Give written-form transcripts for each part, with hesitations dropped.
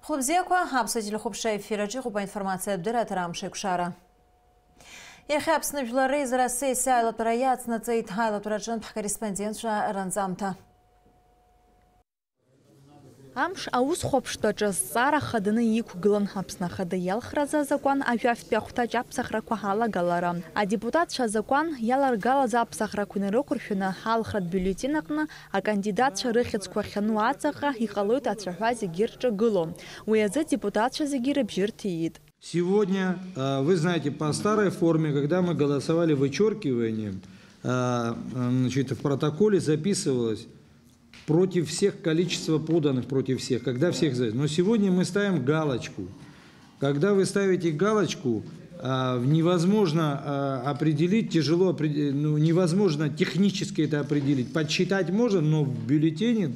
Хлопзеква, абсолютно хопшай фираджи, хуба информация бдира тарамшай кушара. Яхабсны жлары из России сяйлат параяц на цейт хайлат ураджан корреспондентша ранзамта. Амш аус хопштаҿы зҵаара хаданы иқәгылан Аԥсны Ахада иалхразы азакәан ажәафтәи ахәҭаҿ аԥсахрақәа ҳалагалара. Адепутатцәа азакәан иаларгалаз аԥсахрақәа инарықәыршәаны ҳалхратә бюллетен аҟны акандидатцәа рыхьыӡқәа ахьану аҵаҟа иҟалоит ацәаҳәа зегьы рҿагыло. Уи азы депутатцәа зегьы рыбжьы рҭиит. Сегодня, вы знаете, по старой форме, когда мы голосовали вычеркиванием, значит, в протоколе записывалось против всех количество поданных, против всех, когда всех зависит. Но сегодня мы ставим галочку. Когда вы ставите галочку, невозможно определить, тяжело определить, ну, невозможно технически это определить. Подсчитать можно, но в бюллетене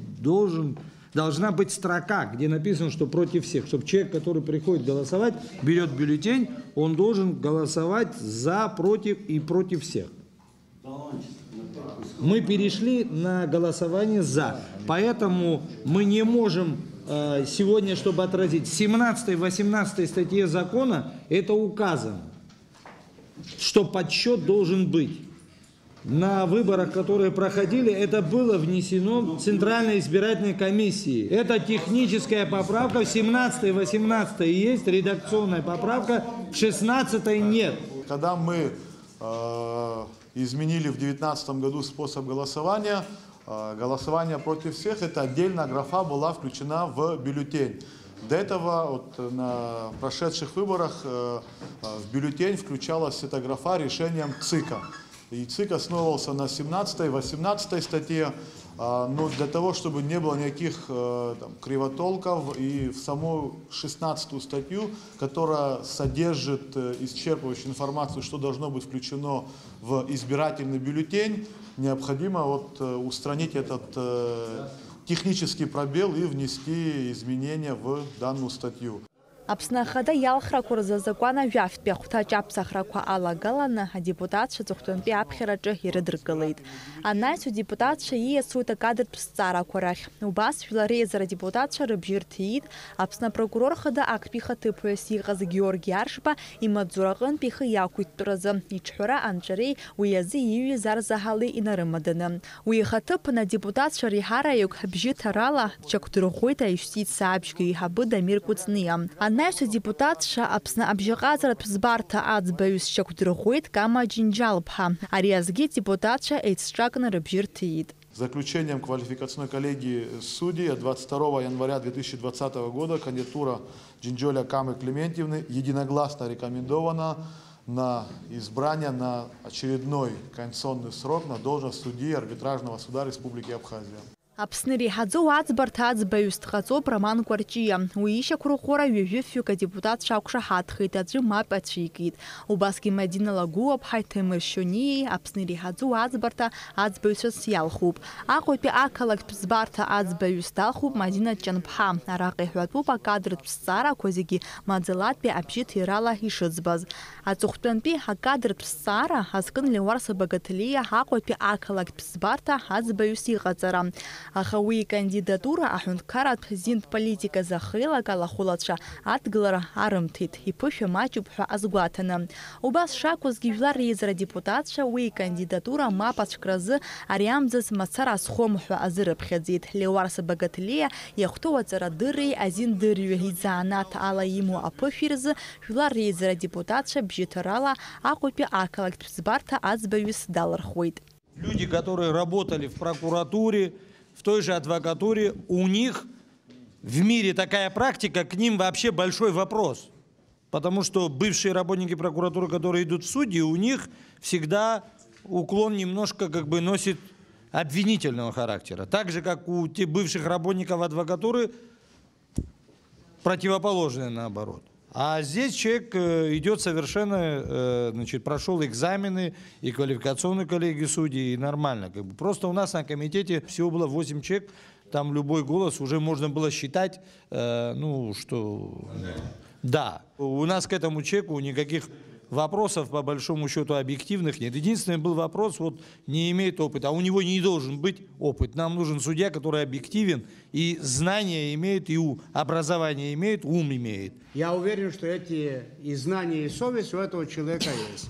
должна быть строка, где написано, что против всех. Чтобы человек, который приходит голосовать, берет бюллетень, он должен голосовать за, против и против всех. Мы перешли на голосование «за», поэтому мы не можем сегодня, чтобы отразить, в 17 и 18 статье закона это указано, что подсчет должен быть. На выборах, которые проходили, это было внесено Центральной избирательной комиссией. Это техническая поправка, в 17 и 18 есть редакционная поправка, в 16 нет. Когда мы изменили в 2019 году способ голосования. Голосование против всех, это отдельная графа была включена в бюллетень. До этого вот, на прошедших выборах в бюллетень включалась эта графа решением ЦИКа. И ЦИК основывался на 17 и 18 статье. Но для того, чтобы не было никаких кривотолков, и в саму 16 статью, которая содержит исчерпывающую информацию, что должно быть включено в избирательный бюллетень, необходимо вот устранить этот технический пробел и внести изменения в данную статью. Аԥсны Ахада иалхрақәа рзы азакәан ажәафтәи ахәҭаҿ аԥсахрақәа алагаланы адепутатцәа ҵыхәтәантәи аԥхьараҿы ирыдыркылеит. Анаҩс адепутатцәа ииасуеит акадртә зҵаарақәа рахь. Убас жәлар реизара адепутатцәа рыбжьы рҭиит Аԥсны апрокурор хада актәи ихаҭыԥҳәыс иҟаз Георги Аршба имаҵзура аҟынтә ихы иақәиҭтәразы иҿҳәара анҵәареи уи азы ииҩыз Арзаҳали инарымаданы. Уи ихаҭыԥан адепутатцәа реиҳараҩык бжьыҭарала дчақәдырӷәӷәеит аиужьтициааԥшьга еиҳабы Дамир Кәыҵниа. Анаҩс адепутатцәа Аԥсны абжьаҟазаратә ӡбарҭа аӡбаҩыс дчақәдырӷәӷәеит Кама Џьынџьал-ԥҳа. Ари азгьы адепутатцәа еицҿакны рыбжьы рҭиит. Заключением квалификационной коллегии судей 22 января 2020 года кандидатура Џьынџьоля Камы Клементьевны единогласно рекомендована на избрание на очередной конституционный срок на должность судьи арбитражного суда Республики Абхазия. Аԥсны иреиҳаӡоу аӡбарҭа аӡбаҩыс дҟаҵоуп Роман Кәарҷиа. Уи ишьақәырӷәӷәара ҩажәифҩык адепутатцәа ақәшаҳаҭхеит, аӡәы мап ацәикит. Убасгьы Мадина Лагәуаԥҳаи Ҭемыр Шьониеи Аԥсны иреиҳаӡоу аӡбарҭа аӡбаҩцәас иалхуп. Аҟәатәи ақалақьтә ӡбарҭа аӡбаҩыс далхуп Мадина Ҷанԥҳа. Араҟа иҳәатәуп акадртә зҵаарақәа зегьы маӡалатәи абжьыҭирала ишыӡбаз. Аҵыхәтәантәи акадртә зҵаара азкын Леуарса Багаҭалиа Аҟәатәи ақалақьтә ӡбарҭа аӡбаҩыс иҟаҵара. Аха уи икандидатура аҳәынҭқарратә зинтполитиказ ахеилак алахәылацәа адгылара арымҭеит, иԥышәа маҷуп ҳәа азгәаҭаны. Убас шакәызгьы жәлар реизара адепутатцәа уи икандидатура мап ацәкразы ари амӡас мацара азхом ҳәа азырыԥхьаӡеит. Леуарса Багаҭалиа иахәҭоу аҵарадырреи азиндырҩы изанааҭ ала имоу аԥышәеи рзы жәлар реизара адепутатцәа бжьыҭарала Аҟәатәи ақалақьтә ӡбарҭа аӡбаҩыс далырхуеит. Люди, которые работали в прокуратуре, в той же адвокатуре, у них в мире такая практика, к ним вообще большой вопрос. Потому что бывшие работники прокуратуры, которые идут в судьи, у них всегда уклон немножко как бы носит обвинительного характера. Так же, как у тех бывших работников адвокатуры, противоположное наоборот. А здесь человек идет совершенно, значит, прошел экзамены и квалификационную коллегию судей, и нормально. Как бы. Просто у нас на комитете всего было 8 человек, там любой голос уже можно было считать, ну, что... Да, у нас к этому человеку никаких вопросов, по большому счету, объективных нет. Единственный был вопрос, вот не имеет опыта, а у него не должен быть опыт. Нам нужен судья, который объективен, и знания имеет, и образование имеет, ум имеет. Я уверен, что эти и знания, и совесть у этого человека есть.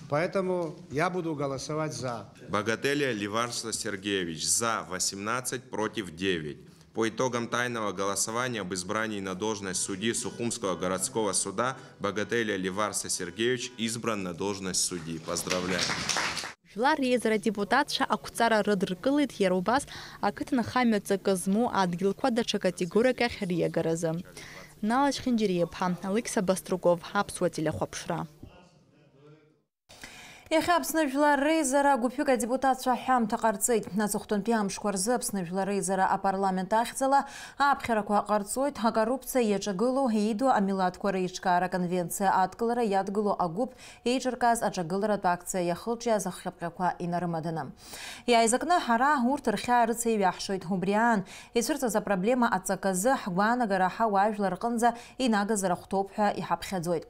Поэтому я буду голосовать за. Богателя Ливарса Сергеевич за 18, против 9. По итогам тайного голосования об избрании на должность судьи Сухумского городского суда Богателя Ливарса Сергеевич избран на должность судьи. Поздравляю. Жлар резера депутатша акуцара рыдыркылыт ерубас акытын хамёца кызму адгилква дача категория хриегаразы. Налаш Хинджириепха, Алекса Баструков, Апсуа телехопшра. Аԥсны жәлари зара гәыԥҩык адепутатцәа ҳәамҭа ҟарҵеит. Аҵыхәтәантәи амшқәа рзы Аԥсны жәлари зара апарламент ахьӡала аԥхьарақәа ҟарҵоит акоррупциа иаҿагылоу еиду амилаҭқәа реиҿкаара конвенциа адкылара иадгылоу агәыԥ еиҿыркааз аҿагыларатә акциа иахылҿиааз ахҟьаԥҟьақәа инарымаданы. Иааизакны ҳара урҭ рхьаа рыцеиҩаҳшоит. Убри аан ицәырҵыз апроблема аҵаказы ҳгәаанагара ҳауаажәлар рҟынӡа инагазар ахәҭоуп ҳәа иҳаԥхьаӡоит.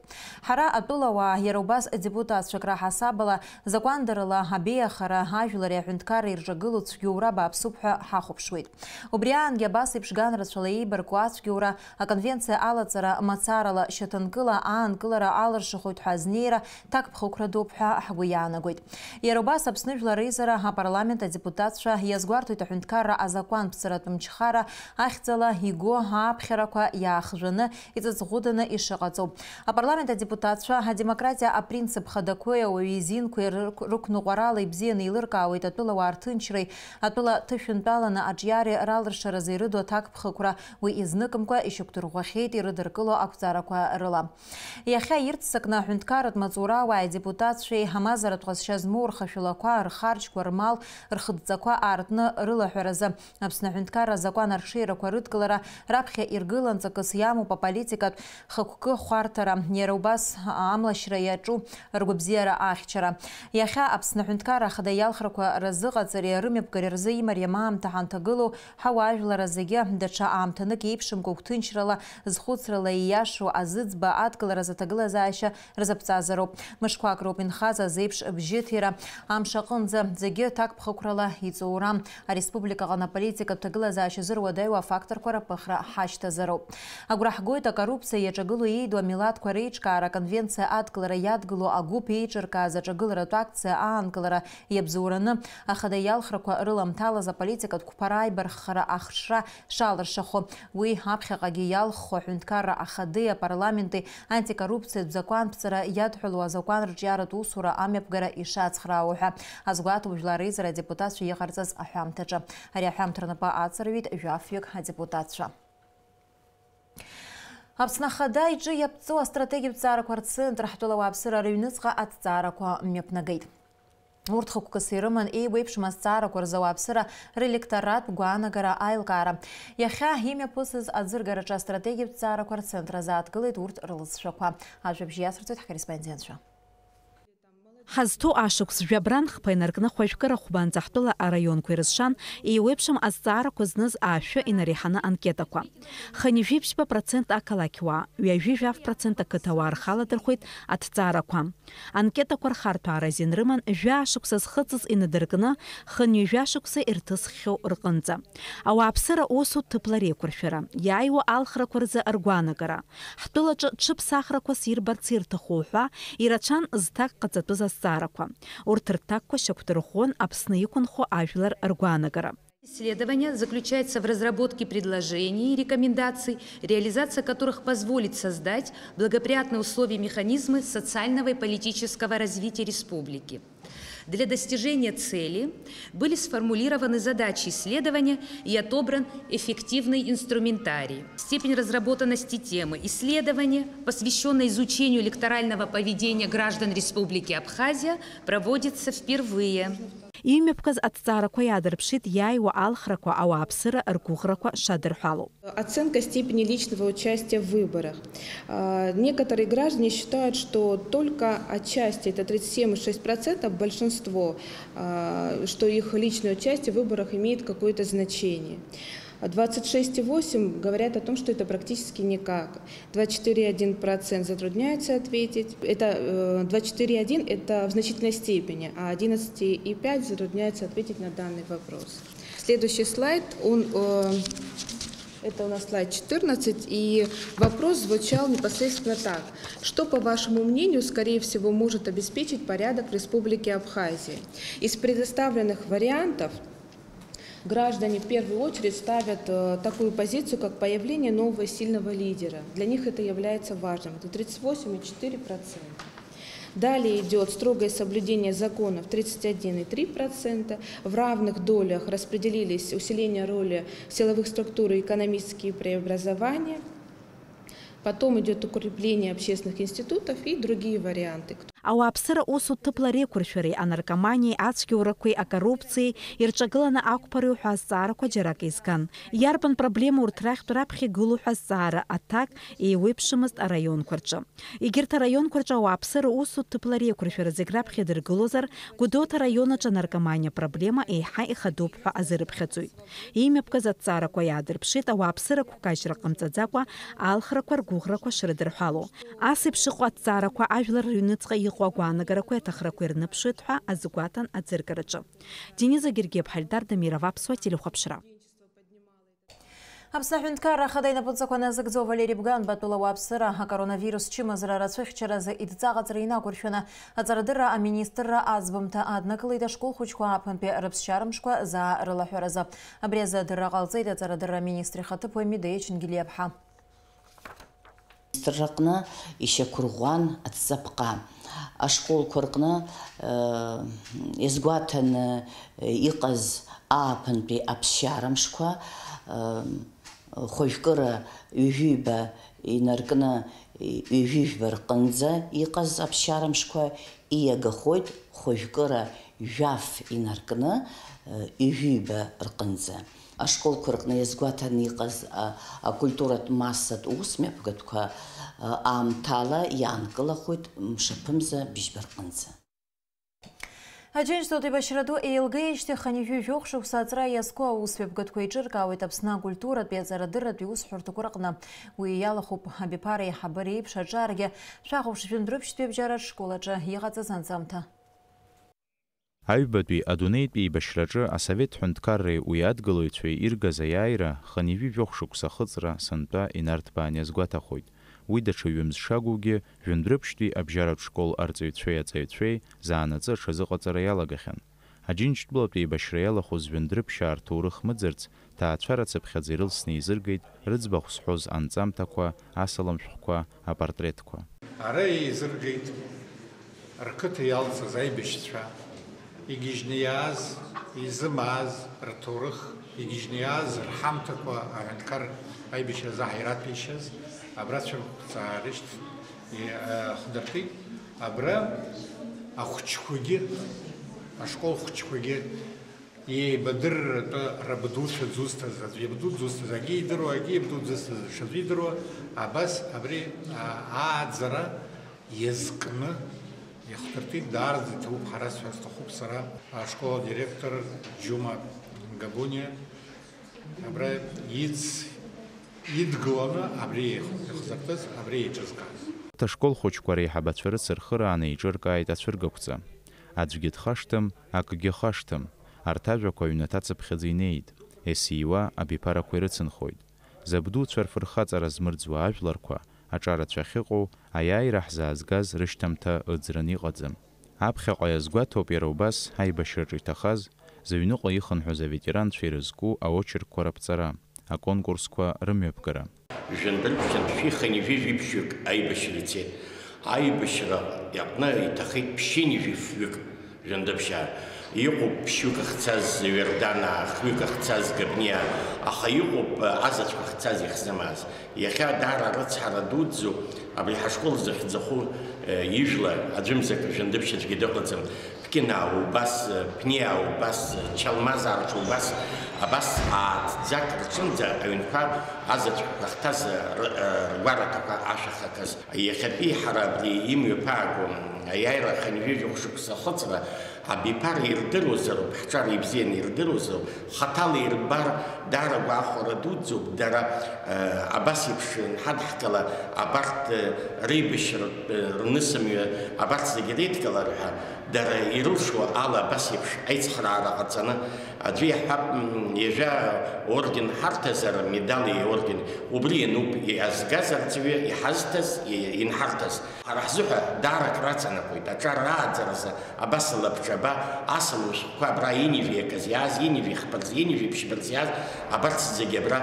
Ҳара атәылауаа иара убас депутатцәак раҳасабала закәандарала абеиахара ажәлари аҳәынҭқарреи ирҿагылоу цәгьоура бааԥсуп ҳәа ҳахәаԥшуеит. Убри аангьы абас еиԥш ганрацәала еибарку ацәгьоура аконвенциа алаҵара мацарала шьаҭанкыла аанкылара алыршахоит ҳәа азнеира ҭакԥхықәрадоуп ҳәа ҳгәы иаанагоит. Иара убас Аԥсны Жәлар Реизара апарламент адепутатцәа иазгәарҭоит аҳәынҭқарра азакәантәцаратә мчхара ахьӡала иго аԥхьарақәа иаахжәаны иҵаҵӷәыданы ишыҟаҵоу. Апарламент адепутатцәа адемократиа апринцип хадақәеи ауаҩы изинқәеи рықәныҟәарала ибзианы еилыркаауеит атәылауаа рҭынчреи, атәыла ҭышәынтәаланы аҿиареи ралыршаразы ирыду аҭакԥхықәра уи изныкымкәа ишьақәдырӷәӷәахьеит ирыдыркыло ақәҵарақәа рыла. Иахьа ирццакны аҳәынҭқарратә маҵурауааи адепутатцәеи амазаратә ҟазшьа змоу рхашәалақәа, рхарџьқәа, рмал, рхыдҵақәа аартны рылаҳәаразы Аԥсны аҳәынҭқарра азакәан арҽеирақәа рыдкылара раԥхьа иргылан ҵакыс иамоуп аполитикатә хықәкы хәарҭара, иара убас амлашьра иаҿу ргәабзиара ахьчара. Иахьа Аԥсны аҳәынҭқарра ахада иалхрақәа разыҟаҵареи рымҩаԥгареи рзы имариам аамҭа ҳанҭагылоу ҳауаажәларра зегьы даҽа аамҭанык еиԥшымкәа гәҭынчрала, зхәыцрала ииашоу азыӡба адкылараз аҭагылазаашьа рзаԥҵазароуп. Мышқәак роуп инхаз азеиԥш бжьыҭира амш аҟынӡа зегьы ҭакԥхықәрала иҵоура, ареспубликаҟны аполитикатә ҭагылазаашьа зыруадаҩу афакторқәа рыԥыхра ҳашьҭазароуп. Агәра ҳгоит акоррупциа иаҿагылоу еиду амилаҭқәа реиҿкаара конвенциа адкылара иадгылоу агәыԥ еиҿыркааз аҿагыларатә акциа аанкылара иабзоураны ахада иалхрақәа рыламҭалаз аполитикатә қәԥара аибарххара ахҽра шалыршахо. Уи аԥхьаҟагьы иалххо аҳәынҭқарра ахадеи апарламенти антикоррупциатә закәантәҵара иадҳәалоу азакәан рҿиаратә усура амҩаԥгара ишацхраауа ҳәа азгәаҭоуп Жәлар Реизара адепутатцәа иҟарҵаз аҳәамҭаҿы. Ари аҳәамҭа рнапы ааҵарҩит жәафҩык адепутатцәа. Аԥсны ахада иҿы иаԥҵоу астратегиатә ҭҵаарақәа рцентр ҳтәылауаа аԥсыра рыҩныҵҟа аҭҵаарақәа мҩаԥнагеит. Урҭ хықәкыс ирыман еиуеиԥшым азҵаарақәа рзы ауааԥсыра релекторатә гәаанагара аилкаара. Иахьа имҩаԥысыз аӡыргараҿы астратегиатә ҭҵаарақәа рцентр азааҭгылеит урҭ рылҵшәақәа. Ажәабжь иацырҵоит ҳкорреспондентцәа. Ҳазҭоу ашықәс жәабран хԥа инаркны хәажәкыра хәбанӡа ҳтәыла араионқәа ирызшан еиуеиԥшым азҵаарақәа зныз аашәы инареиҳаны анкетақәа. Хынҩажәеиԥшьба процент ақалақьуаа, ҩажәижәаф% ақыҭауаа рхаладырхәеит аҭҵаарақәа. Анкетақәа рхарҭәаара азин рыман жәашықәса зхыҵыз инадыркны хынҩажәашықәса ирҭысххьоу рҟынӡа. Ауааԥсыра усу ҭыԥла реиқәыршәара, иааиуа алхрақәа рзы ргәаанагара. Ҳтәылаҿы ҽыԥсахрақәас ирбарц ирҭаху ҳәа ирацәан зҭак ҟаҵатәыз азҵаарақәа. Урҭ рҭакқәа шьақәдырӷәӷәон Аԥсны иқәынхо ажәлар ргәаанагара. Исследование заключается в разработке предложений и рекомендаций, реализация которых позволит создать благоприятные условия и механизмы социального и политического развития республики. Для достижения цели были сформулированы задачи исследования и отобран эффективный инструментарий. Степень разработанности темы исследования, посвященной изучению электорального поведения граждан Республики Абхазия, проводится впервые. Имҩаԥгаз аҭҵаарақәа иаадырԥшит иааиуа алхрақәа ауааԥсыра ргәыӷрақәа шадырҳәалоу. Оценка степени личного участия в выборах. Некоторые граждане считают, что только отчасти, это 37,6%, большинство, что их личное участие в выборах имеет какое-то значение. 26,8% говорят о том, что это практически никак. 24,1% затрудняются ответить. Это 24,1% это в значительной степени, а 11,5% затрудняются ответить на данный вопрос. Следующий слайд, это у нас слайд 14, и вопрос звучал непосредственно так. Что, по вашему мнению, скорее всего, может обеспечить порядок в Республике Абхазия? Из предоставленных вариантов граждане в первую очередь ставят такую позицию, как появление нового сильного лидера. Для них это является важным. Это 38,4%. Далее идет строгое соблюдение законов 31,3%. В равных долях распределились усиление роли силовых структур и экономические преобразования. Потом идет укрепление общественных институтов и другие варианты. Ауааԥсыра усу ҭыԥла реиқәыршәареи, анаркоманиеи, ацәгьоурақәеи, акоррупциеи ирҿагыланы ақәԥароуп ҳәа азҵаарақәа џьарак изган. Иарбан проблема урҭ рахьтә раԥхьа игылоу ҳәа азҵаара аҭак еиуеиԥшымызт араионқәа рҿы. Егьырҭ араионқәа рҿы ауааԥсыра усу ҭыԥла реиқәыршәара зегь раԥхьа идыргылозар, Гәдоуҭа араион аҿы анаркоманиа проблема еиҳа ихадоуп ҳәа азырыԥхьаӡоит. Имҩаԥгаз азҵаарақәа иаадырԥшит ауааԥсырақәа кажьра ҟамҵаӡакәа алхрақәа ргәыӷрақәа шрыдырҳәало. Ас еиԥш ыҟоу азҵаарақәа ажәлар рыҩныҵҟа агәаанагарақәа иаҭахрақәа ирныԥшит ҳәа азгәаҭан аӡыргараҿы. Дениза Гергиев, Ҳальдар Дамиров, Аԥсуа телехәаԥшра. Аԥсны аҳәынҭқарра ахада инапынҵақәа назыгӡо Валери Бган батәыла ауааԥсыра акоронавирус чымазара рацәыхьчаразы идҵаҟаҵара инақәыршәаны аҵарадырра аминистрра аӡбымҭа аднакылеит ашкол хәыҷқәа аԥхынтәи рыԥсшьармшқәа заа рылаҳәаразы. Абри азы адырра ҟалҵеит аҵарадырра аминистр ихаҭыԥуаҩ Медеиа Чингелиаԥҳа. Рҟны ишьақәырӷәӷәан аҵҵапҟа. Ашколқәа рҟны иазгәаҭаны иҟаз ааԥынтәи аԥсшьарамшқәа хәажәкыра ҩажәиба инаркны ҩажәижәба рҟынӡа иҟаз аԥсшьарамшқәа ииагахоит хәажәкыра жәаф инаркны ҩажәиба рҟынӡа. Ашколқәа рҟны иазгәаҭаны иҟаз акультуратә массатә усмҩаԥгатәқәа аамҭала иаанкылахоит мшаԥымза быжьба рҟынӡа. Аџьынџьтәылатәи еибашьраду еилгеижьҭеи ханҩажәи жәохә шықәса аҵара иазку аусмҩаԥгатәқәа еиҿыркаауеит Аԥсны акультуратәи аҵарадырратәи усҳәарҭақәа рҟны. Уи иалахуп абиԥара еиҳабыра еиԥш аҿаргьы шәахәаԥшь-жәындәрыԥшьтәи абџьаратә школ аҿы иҟаҵаз анҵамҭа. Аҩбатәи адунеитәи еибашьраҿы асовет ҳәынҭқарреи уи адгылаҩцәеи иргаз аиааира ханҩажәи жәохә шықәса ахыҵра сынтәа инарҭбаан иазгәаҭахоит. Уи даҽа ҩымз шагугьы жәындәрыԥшьтәи абџьаратә школ арҵаҩцәеи аҵаҩцәеи заанаҵы аҽазыҟаҵара иалагахьан. Аџьынџьтәылатәи еибашьра иалахәыз жәындәрыԥшьаа рҭоурых мыӡырц ҭаацәара цыԥхьаӡа ирылсны изыргеит рыӡбахә зҳәоз анҵамҭақәа, асалам шәҟәқәа, апортреҭқәа. Ара еизыргеит рқыҭа иалҵыз аибашьцәа, игьежьны иааз, изымааз рҭоурых, игьежьны иааз рҳамҭақәа аҳәынҭқар аибашьразы ҳаираҭәеишьаз абрацәақәҵаарышьҭ хдыртит. Абра ахәыҷқәагьы, ашкол хәыҷқәагьы еибадырратәы рабдуцәа дзусҭаз, аӡәы иабду дзусҭаз агьи идыруа, агьи иабду дзусҭаз ҽаӡәы идыруа, абас абри ааӡара иазкны ихдыртит. Даараӡа иҭахуп ҳара сҳәарҭахуп сара ашкол директор Џьума Габуниа. Абра идгыланы абри ихзыртыз, абри еиҿызкааз. Ашкол хәыҷқәа реиҳабацәа рыцырхырааны еиҿыркааит ацәыргақәҵа. Аӡәгьы дхашҭым, акгьы хашҭым. Арҭ ажәақәа аҩнаҭа ацыԥхьаӡа инеит. Есиуа абиԥарақәа ирыцынхоит. Забдуцәа рфырхаҵара змырӡуа ажәларқәа аҿарацәа ахьыҟоу аиааира ҳзаазгаз рышьҭамҭа ыӡраны иҟаӡам. Аԥхьаҟа иазгәаҭоуп иара убас ҳаибашьраҿы иҭахаз зыҩныҟа ихынҳәыз аветеранцәа ирызку аочеркқәа раԥҵара, аконкурсқәа рымҩаԥгара. Жәындәрыԥшьантәи ханҩажәи ԥшьҩык аибашьра ицеит. Аибашьра иаҟны иҭахеит ԥшьынҩажәи фҩык жәындырԥшьаа. Иҟоуп ԥшьҩык ахьцаз Верданаа, хҩык ахьцаз Габниаа, аха иҟоуп азаҵәқәа ахьцаз ихзымааз. Иахьа даара рыцҳара дуӡӡоу абри ҳашкол захьӡахәу ижәлар аӡәымзак жәындырԥшьаҿгьы дыҟаӡам. Ԥкьынаа убас, Ԥниаа убас, Чалмазаараҿ убас, абас ааҭӡак рҿынӡа аҩнқәа азаҵәқәа ахьҭаз ргәараҭақәа ашәахакыз. Иахьатәи ҳара абри имҩаԥааго аиааира ханҩажәи жәохә шықәса ахыҵра абипар ирдыруазароуп, ҳҿар ибзианы ирдыруазароуп, хаҭала ирбар даара гәаахәара дуӡӡоуп, дара абас еиԥш нҳадҳкыла абарҭ реибашьра рнысымҩа абарҭ зегьы реидкылар ҳәа дара ирылшо ала абас еиԥш аицхраара ҟаҵаны аӡәы иаҳҳәап ҩажәа орден ҳарҭазар, медали орден, убри иануп иазгаз арҵаҩы иҳазҭаз, инҳарҭаз. Ҳара ҳзыҳәа даарак раҵанакуеит аҿар рааӡаразы абас алабҿаба асалам шәҟәқәа абра инижәиакыз иааз, инижәихԥарз, инижәиԥшьбарц иааз абарҭ зегьы абра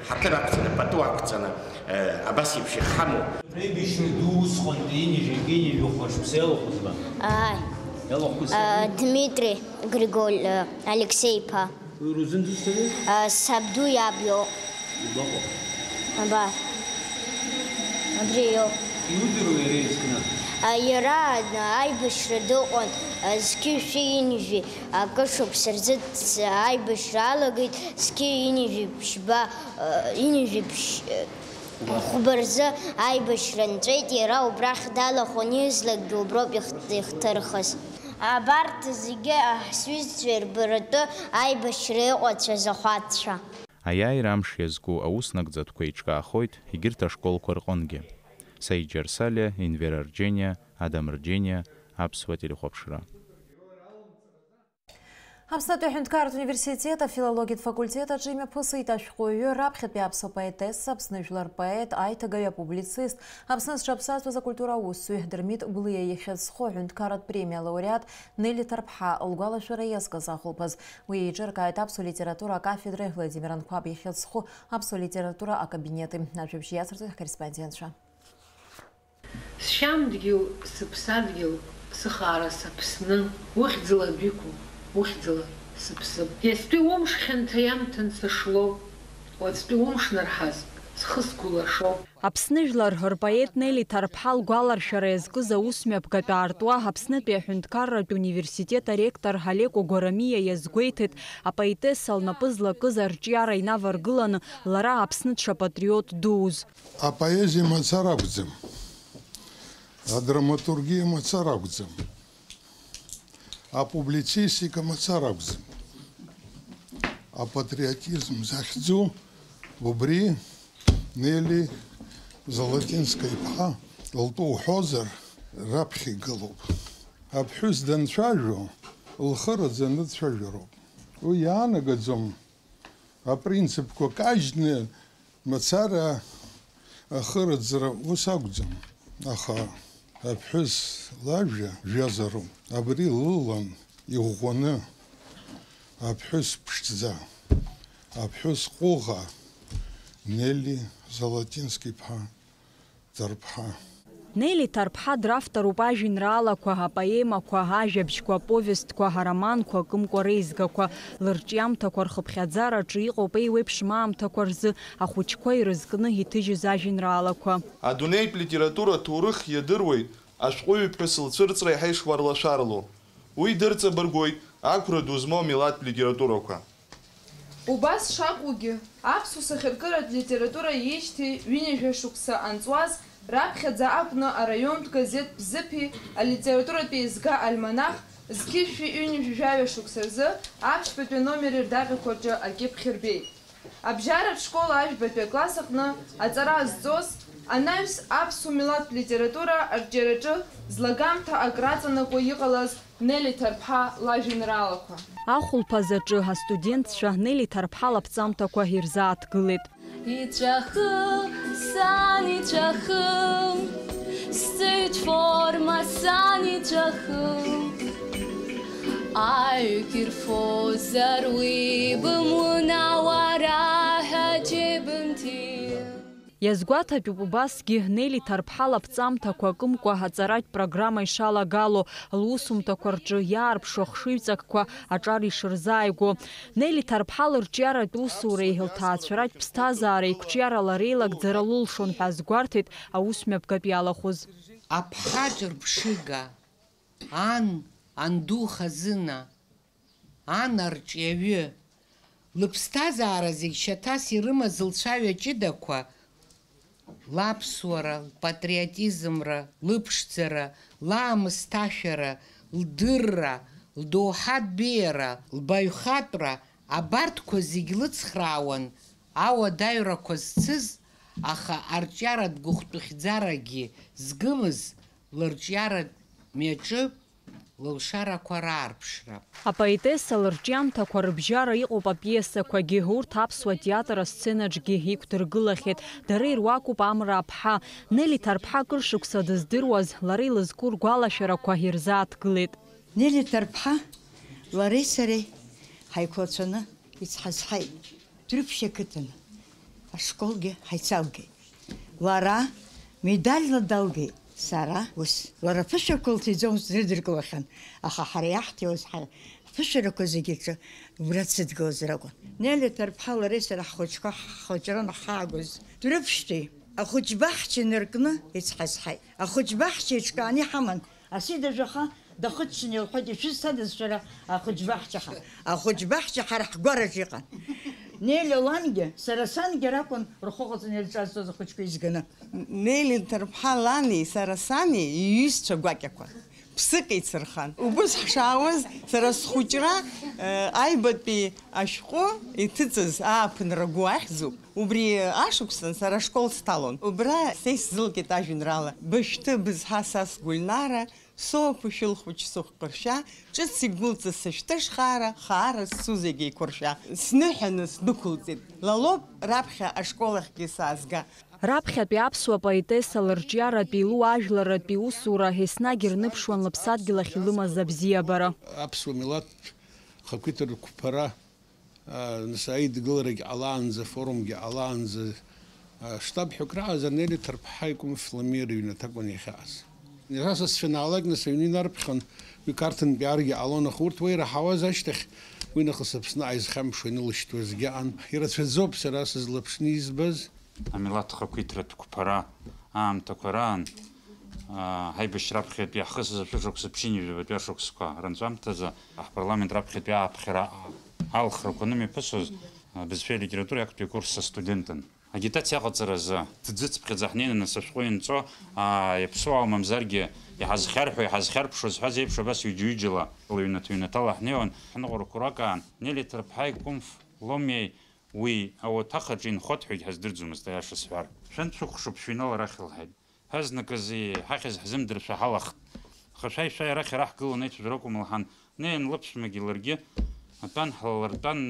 ҳаҭыр ақәҵаны, пату ақәҵаны абас еиԥш ихамоу. Реибашьра дуусхон, инижәихәашь ԥсеилахәызба? Ааи. Дмитрий Григорий Алексей-ԥа. Сабду иаб. Абар. Абри иоуп. Иудыруа иара изкны? Иара аибашьра дыҟан, зқьышәи инижәи акы шықәса рзы аибашьра алагеит, зқьы хәба рзы аибашьра нҵәеит, иара убрахь далахәын, излакгьы уброуп ихҭырхыз. Абарҭ зегьы ҳсҩызцәа ирбаратәы аибашьра иҟоуцәаз ахәацәа. Аиааира амш иазку аус нагӡатәқәа еиҿкаахоит егьырҭ ашколқәа рҟынгьы. Саиџьар Салиа, Инвера Рџьениа, Адам Рџьениа, аԥсуа телехәаԥшра. Аԥснатәи аҳәынҭқарратә университет афилологиатә факультет аҿы имҩаԥысит ашәҟәыҩы, раԥхьатәи аԥсуа поетесса, Аԥсны жәлар поет, аиҭагаҩ апублицист, Аԥсны зҿаԥсазтәыз акультура аусзуҩ Дырмит Гәлиа иахьазхо аҳәынҭқарратә премиа лауреат Нели Ҭарԥҳа лгәалашәара иазкыз ахәылԥаз. Уи еиҿыркааит аԥсуа литература акафедреи Владимир Анқәаб иахьазхо аԥсуа литература акабинети. Ажәабжь иацырҵоит ҳкорреспондентцәа. Сшьамдгьыл, сыԥсадгьыл, сыхаара саԥсны, ухьӡала адәиқәу, ухьӡала сыԥсып. Иацтәи умш хьанҭа иамҭан сышлоу, уаҵәтәи умш нарҳаз, схы сгәылашоу. Аԥсны жәлар рпоет Нели Ҭарԥҳа лгәаларшәара иазкыз аусмҩаԥгатәы аартуа Аԥснытәи аҳәынҭқарратә университет аректор Ҳалеко Горамиа иазгәеиҭеит, апоетесса лнапы злакыз арҿиара инаваргыланы лара Аԥсны дшапатриот дуз. Апоезиа мацара акәӡам, адраматургиа мацара акәӡам, апублицистика мацара акәӡам. Апатриотизм захьӡу убри Нели Золотинскаиԥҳа лтәы уҳәозар раԥхьа игылоуп. Аԥҳәыс данцәажәо лхы раӡаны дцәажәароуп. Уи иаанагаӡом апринципқәа кажьны мацара ахыраӡара ус акәӡам. Аха аԥҳәыс лажәа жәазароуп. Абри лылан иӷәӷәаны аԥҳәыс ԥшӡа, аԥҳәыс ҟәыӷа Нели Золотинскаиԥҳа Ҭарԥҳа. Нели Ҭарԥҳа дравторуп ажәеинраалақәа, апоемақәа, ажәабжьқәа, аповестқәа, ароманқәа, акымкәа реизгақәа, лырҿиамҭақәа рхыԥхьаӡараҿы иҟоуп еиуеиԥшым аамҭақәа рзы ахәыҷқәа ирызкны иҭыжьыз ажәеинраалақәа. Адунеитә литература ҭоурых иадыруеит ашәҟәыҩҩԥҳәыс лцәырҵра иаҳа ишуарлашәарло. Уи дырҵабыргәоит ақәра ду змоу амилаҭтә литературақәа. Убас шакәугьы, аԥсуа сахьаркыратә литература иеишьҭеи ҩынҩажәа шықәса анҵуаз, раԥхьаӡа акәны араионтә газеҭ Бзыԥи алитературатә еизга альманах зқьышәи ҩынҩажәа шықәса рзы аԥшьбатәи номер рдаҟьақәа рҿы акьыԥхь рбеит. Абжьаратә школа ажәбатәи акласс аҟны аҵара азҵоз анаҩс аԥсуа милаҭтә литература арҿиараҿы злагамҭа акраҵанакуа иҟалаз Нели Ҭарԥҳа лажәеинраалақәа. Ахәылԥаз аҿы астудентцәа Нели Ҭарԥҳа лаԥҵамҭақәа ирзааҭгылеит. Иҵәахы, сан иҵәахы, сҵыҩт форма сан иҵәахы, аҩк ирфозар уи бымуна уара ҳәа џьыбымҭи. Иазгәаҭатәуп убасгьы Нели Ҭарԥҳа лаԥҵамҭақәа акымкәа аҵаратә программа ишалагало, лусумҭақәа рҿы иаарԥшу ахшыҩҵакқәа аҿар ишырзааигәо. Нели Ҭарԥҳа лырҿиаратә усуреи лҭаацәаратә ԥсҭазаареи еиқәҿиарала реилагӡара лылшон ҳәа азгәарҭеит аусмҩаԥгатәи алахәыз. Аԥҳа ҿырԥшыга, ан, анду хазына, ан арҿиаҩы, лыԥсҭазаара зегь шьаҭас ирымаз лцәаҩа ҷыдақәа, лаԥсуара, лпатриотизмра, лыԥшӡара, ламысҭашәара, лдырра, лдоуҳатә беиара, лбаҩхатәра, абарҭқәа зегь лыцхраауан ауадаҩрақәа зцыз, аха арҿиаратә гәыхәтәыхьӡарагьы згымыз лырҿиаратә мҩаҿы лылшарақәа раарԥшра. Апоетесса лырҿиамҭақәа рыбжьара иҟоуп апиесақәагьы, урҭ аԥсуа театр асценаҿгьы иқәдыргылахьеит. Дара ируакуп Амра аԥҳа. Нели Ҭарԥҳа кыр шықәса дыздыруаз, лара илызку ргәалашәарақәа ирзааҭгылеит. Нели Ҭарԥҳа лареи сареи ҳаиқәлацәаны ицҳазҳаит. Дәрыԥшьа қыҭан ашколгьы ҳаицалгеит. Лара медальла далгеит. Сара ус лара ԥышәақәа лҭиӡомызт дрыдыркылахьан, аха ҳара иаҳҭиуаз ҳԥышәарақәа зегьы рҿы убра дсыдгылазар акәын. Нели Ҭарԥҳа лареи сара ҳхәыҷқәа ҳхәыҷран ҳхаагоз дәрыԥшьтәи ахәыҷбаҳча инаркны ицҳазҳаит. Ахәыҷбаҳча еиҿкааны иҳаман. Асида жәаха дахыҽҽны илҳәоит, ишәызсадаз шәара ахәыҷбаҳчаха. Ахәыҷбаҳча ҳара ҳгәараҿы иҟан. Нели лангьы, сара сангьы ракәын рхәыҟаҵаны ирҿазҵоз ахәыҷқәа изганы. Нели Ҭарԥҳа лани сара сани иҩызцәа гәакьақәа. Ԥсык еицырхан. Убыс ҳшаауаз сара схәыҷра аибатәи ашәҟәы иҭыҵыз ааԥынра гәы ахьӡуп. Убри ашықәсан сара ашкол сҭалон. Убра са исзылкит ажәеинраала. Бышәҭы бызҳа са сгәыҩнара, соуп шәылхәыҷ сыхәҟыршәа, ҿыц игәылҵыз сышәҭы шхаара, хаара сцу зегьы еиқәыршәа. Сныҳәаны сдәықәылҵеит. Лалоуп раԥхьа ашкол ахьгьы саазга. Раԥхьатәи аԥсуа поетесса лырҿиаратәи илу ажәларатәи усура еснагь ирныԥшуан лыԥсадгьыл ахь илымаз абзиабара. Аԥсуа милаҭ хақәиҭтәра рқәԥара аидгыларагьы ҟалаанӡа, форумгьы ҟалаанӡа штаб-ҳәык раҟазар Нели Ҭарԥҳа икәым Фламиа рыҩнаҭа акәын иахьааз. Сара сфиналак нас аҩны инарԥхьон, уи Қарҭынтәи аргьы ҟалон, аха урҭ уа ираҳауаз ашьҭахь уи нахыс Аԥсны ааизхьамԥшуа инылышьҭуазгьы аан. Ирацәаӡоуп сара сызлаԥшны избаз. Амилаҭ хақәиҭтәратә қәԥара аамҭақәа раан ҳаибашьра раԥхьатәи иаҳхысыз ашәышықәса ԥшьынҩажәабатәи ашықәсқәа ранҵәамҭазы ҳпарламент раԥхьатәи ааԥхьара алхрақәа анымҩаԥысуаз бызшәеи алитературеи актәи акурс астудентын. Агитациа аҟаҵаразы ҭӡыцԥхьаӡа ҳнеины нас ашәҟәы ианҵо иаԥсуа мамзаргьы иҳазхьарҳәо, иҳазхьарԥшуа зҳәаз еиԥш абас ҩыџьа-ҩыџьала лыҩнаҭа-ҩнаҭала ҳнеиуан ҳныҟәарақәа ракаан Нели Ҭарԥҳа икәымф Ломиеи уи ауаҭахаҿы инхот ҳәагь ҳаздырӡомызт аиаша сҳәар. Шәантә шәықәшуп шәинал арахь илҳәеит. Ҳазныказы ҳахьыз ҳзымдыршәа ҳалахт. Аха шәи арахь ираҳгылон аицәажәарақәа мылҳан. Неин лыԥшәмагьы ларгьы атәан ҳлалыртәан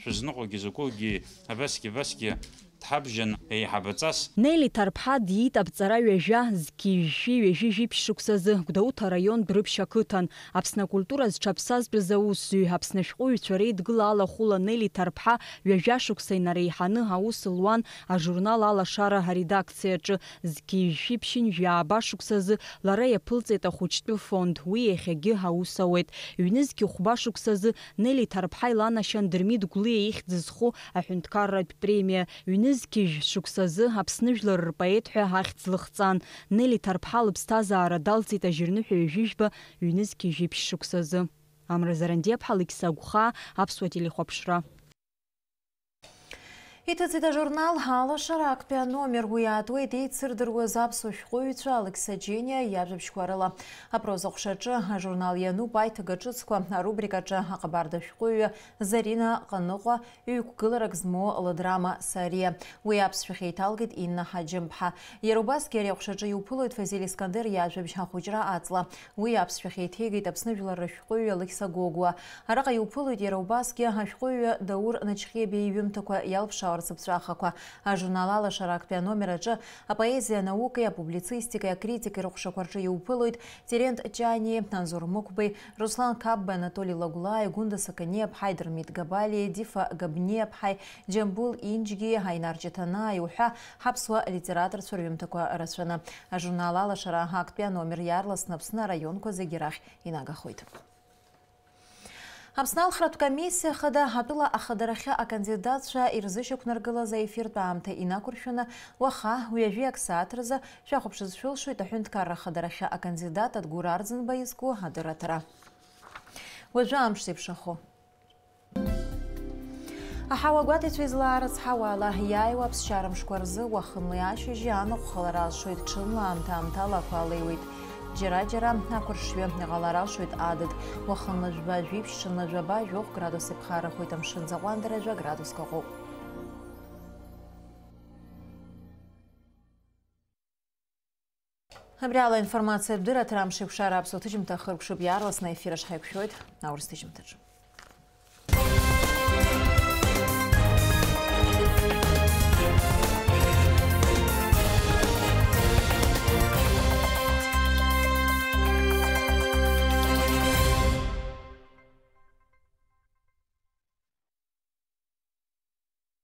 шәызныҟәагьы закәугьы абасгьы дҳабжьан еиҳабаҵас. Нели Ҭарԥҳа диит аԥҵара ҩажәа зқьижьи ҩажәи шықәсазы Гәдоуҭа араион Дәрыԥшьа ақыҭан. Аԥсны акультура зҽаԥсазтәыз аусзуҩ, Аԥсны ашәҟәыҩҩцәа реидгыла алахәыла Нели Ҭарԥҳа ҩажәа шықәса инареиҳаны аус луан ажурнал Алашара аредакциаҿы. Зқьижьи ԥшьынҩажәи ааба шықәсазы лара иаԥылҵеит ахәыҷтәы фонд. Уи иахьагьы аус ауеит. Ҩнызқьи хәба шықәсазы Нели Ҭарԥҳа иланашьан Дырмит Гәлиа ихьӡ зху аҳәынҭқарратә премиа. Ҩнызқьи шықәсазы Аԥсны жәлар рпоет ҳәа ахьӡ лыхҵан. Нели Ҭарԥҳа лыԥсҭазаара далҵит ажьырныҳәа ҩажәижәба ҩнызқьи шықәсазы. Амра Зарандиаԥҳа, Алықьса Агәхаа, Аԥсуа телехәаԥшра. Иҭыҵит ажурнал Алашара актәи аномер уи аатуеит еицырдыруаз аԥсуа шәҟәыҩҩцәа Алықьса Џьениа иажәабжьқәа рыла. Апроза ҟәшаҿы ажурнал иануп аиҭага ҿыцқәа, арубрикаҿы аҟабарда шәҟәыҩҩы Зарина Ҟаныҟәа ҩ-гәыларак змоу лыдрама Сариа. Уи аԥсшәа хеиҭалгеит Инна Ҳаџьымԥҳа. Иара убасгьы ари аҟәшаҿы иуԥылоит Фазил Искандер иажәабжь ахәыҷра аҵла. Уи аԥсшәа хеиҭеигеит Аԥсны жәлар рышәҟәыҩҩы Алықьса Гогуа. Араҟа иуԥылоит иара убасгьы ашәҟәыҩҩы Даур Начхьебиа иҩымҭақәа иалԥшаауа рцыԥҵәахақәа. Ажурнал Алашара актәи аномер аҿы апоезиа, анаукеи, апублицистикеи, акритикеи рҟәшақәа рҿы иуԥылоит Терент Ҷани, Анзор Мықәбеи, Руслан Қапба, Анатолий Лагәлаи, Гәында Саканиаԥҳаи, Дырмит Габалиеи, Дифа Габниаԥҳаи, Џьамбул Инџьгьи, Ҳаинар Џьаҭанааи уҳәа ҳаԥсуа литераторцәа рҩымҭақәа рацәаны. Ажурнал Алашара актәи аномер иаарласны Аԥсны араионқәа зегьы рахь инагахоит. Аԥсны алхратә комиссиа хада атәыла ахадарахьы акандидатцәа ирзышьақәнаргылаз аефиртә аамҭа инақәыршәаны уаха ҩажәиак сааҭ рзы шәахәаԥшыз шәылшоит аҳәынҭқарра ахадарахьы акандидат Адгәыр Арӡынба изку адырраҭара. Уажәы амш зеиԥшахо. Аҳауа гәаҭеицәа излаарыцҳауа ала иааиуа аԥсшьара мшқәа рзы уахынла ашьыжьы анаҟәхалара алшоит ҽынла аамҭа-аамҭала ақәа алеиуеит. џьара-џьара ақәыршҩы иҟалар алшоит адыд. Уахынлажәба жәиԥшь, ҽынлажәаба 7 градус иԥхарахоит, амшын заҟәандара градуск ыҟоуп. Абри ала информациа бдыраҭара амш еиқәшара аԥсуа ҭыжьымҭа хыркәшып иаарласны аефир ахь ҳаиқәшәоит. Аурыс ҭыжьымҭаҿы.